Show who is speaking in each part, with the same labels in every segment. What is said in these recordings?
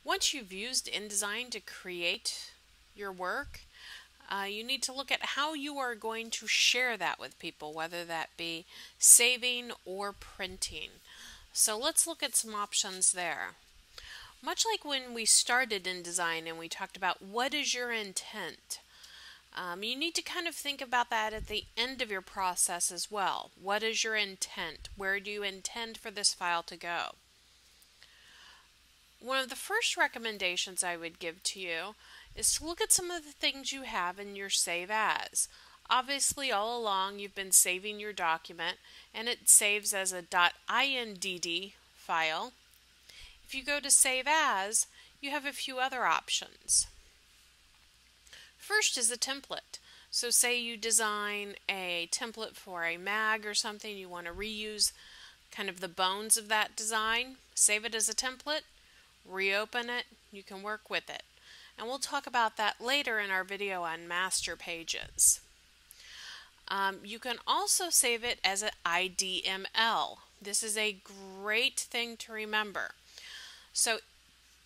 Speaker 1: Once you've used InDesign to create your work, you need to look at how you are going to share that with people, whether that be saving or printing. So let's look at some options there. Much like when we started InDesign and we talked about what is your intent, you need to kind of think about that at the end of your process as well. What is your intent? Where do you intend for this file to go? One of the first recommendations I would give to you is to look at some of the things you have in your Save As. Obviously, all along you've been saving your document and it saves as a .ind file. If you go to Save As, you have a few other options. First is a template. So say you design a template for a mag or something, you want to reuse kind of the bones of that design, save it as a template, reopen it, you can work with it. And we'll talk about that later in our video on master pages. You can also save it as an INDML. This is a great thing to remember. So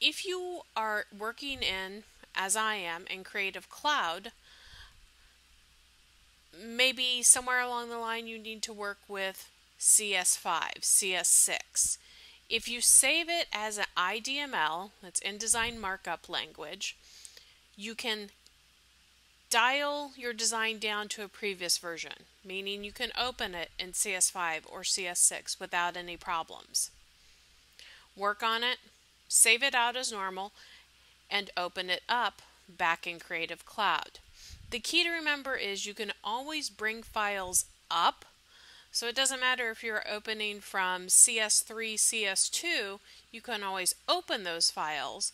Speaker 1: if you are working in, as I am, in Creative Cloud, maybe somewhere along the line you need to work with CS5, CS6. If you save it as an INDML, that's InDesign Markup Language, you can dial your design down to a previous version, meaning you can open it in CS5 or CS6 without any problems. Work on it, save it out as normal, and open it up back in Creative Cloud. The key to remember is you can always bring files up. So it doesn't matter if you're opening from CS3, CS2, you can always open those files,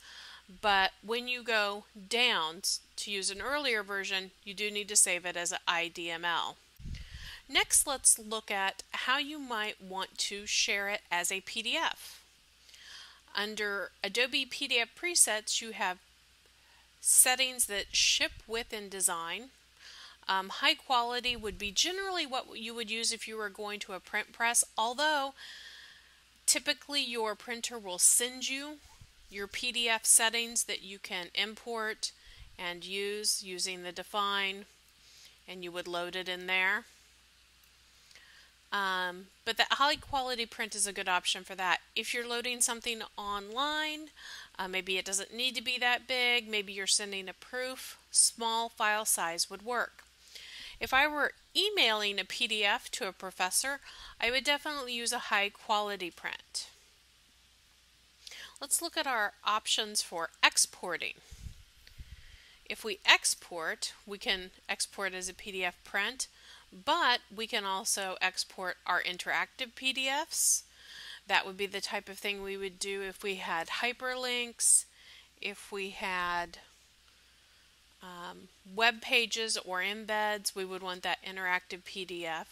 Speaker 1: but when you go down to use an earlier version, you do need to save it as an INDML. Next, let's look at how you might want to share it as a PDF. Under Adobe PDF Presets, you have settings that ship with InDesign. High quality would be generally what you would use if you were going to a print press, although typically your printer will send you your PDF settings that you can import and use using the define, and you would load it in there. But the high quality print is a good option for that. If you're loading something online, maybe it doesn't need to be that big, maybe you're sending a proof, small file size would work. If I were emailing a PDF to a professor, I would definitely use a high quality print. Let's look at our options for exporting. If we export, we can export as a PDF print, but we can also export our interactive PDFs. That would be the type of thing we would do if we had hyperlinks, if we had web pages or embeds, we would want that interactive PDF.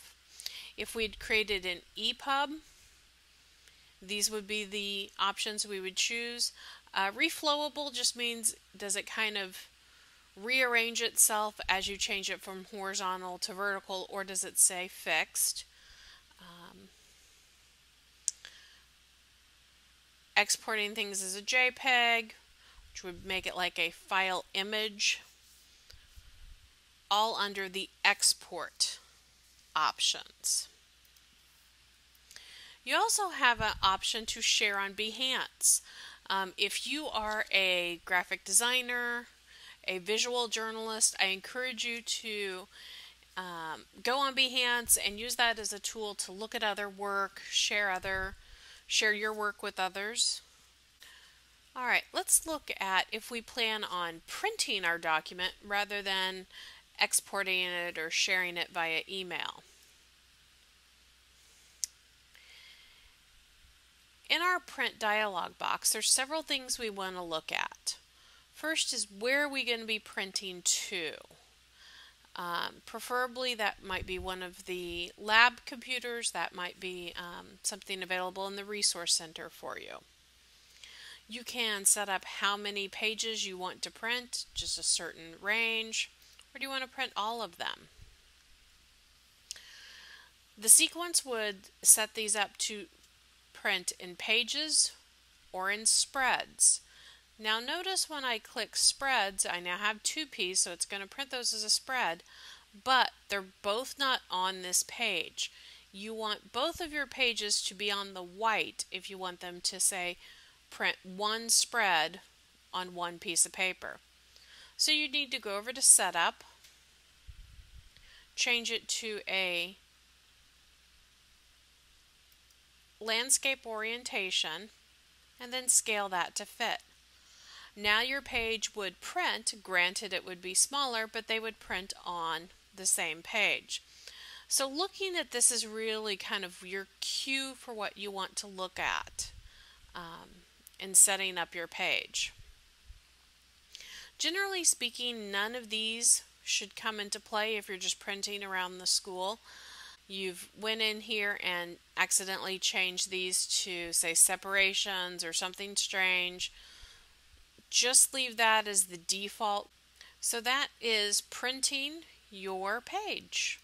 Speaker 1: If we'd created an epub, these would be the options we would choose. Reflowable just means, does it kind of rearrange itself as you change it from horizontal to vertical, or does it say fixed? Exporting things as a JPEG, which would make it like a file image, all under the export options. You also have an option to share on Behance. If you are a graphic designer, a visual journalist, I encourage you to go on Behance and use that as a tool to look at other work, share your work with others. Alright, let's look at if we plan on printing our document rather than exporting it or sharing it via email. In our print dialog box, there's several things we want to look at. First is, where are we going to be printing to? Preferably that might be one of the lab computers, that might be something available in the resource center for you. You can set up how many pages you want to print, just a certain range, or do you want to print all of them? The sequence would set these up to print in pages or in spreads. Now notice when I click spreads, I now have 2Ps, so it's going to print those as a spread, but they're both not on this page. You want both of your pages to be on the white if you want them to say print one spread on one piece of paper. So you need to go over to Setup, change it to a landscape orientation, and then scale that to fit. Now your page would print, granted it would be smaller, but they would print on the same page. So looking at this is really kind of your cue for what you want to look at in setting up your page. Generally speaking, none of these should come into play if you're just printing around the school. You've went in here and accidentally changed these to say separations or something strange. Just leave that as the default. So that is printing your page.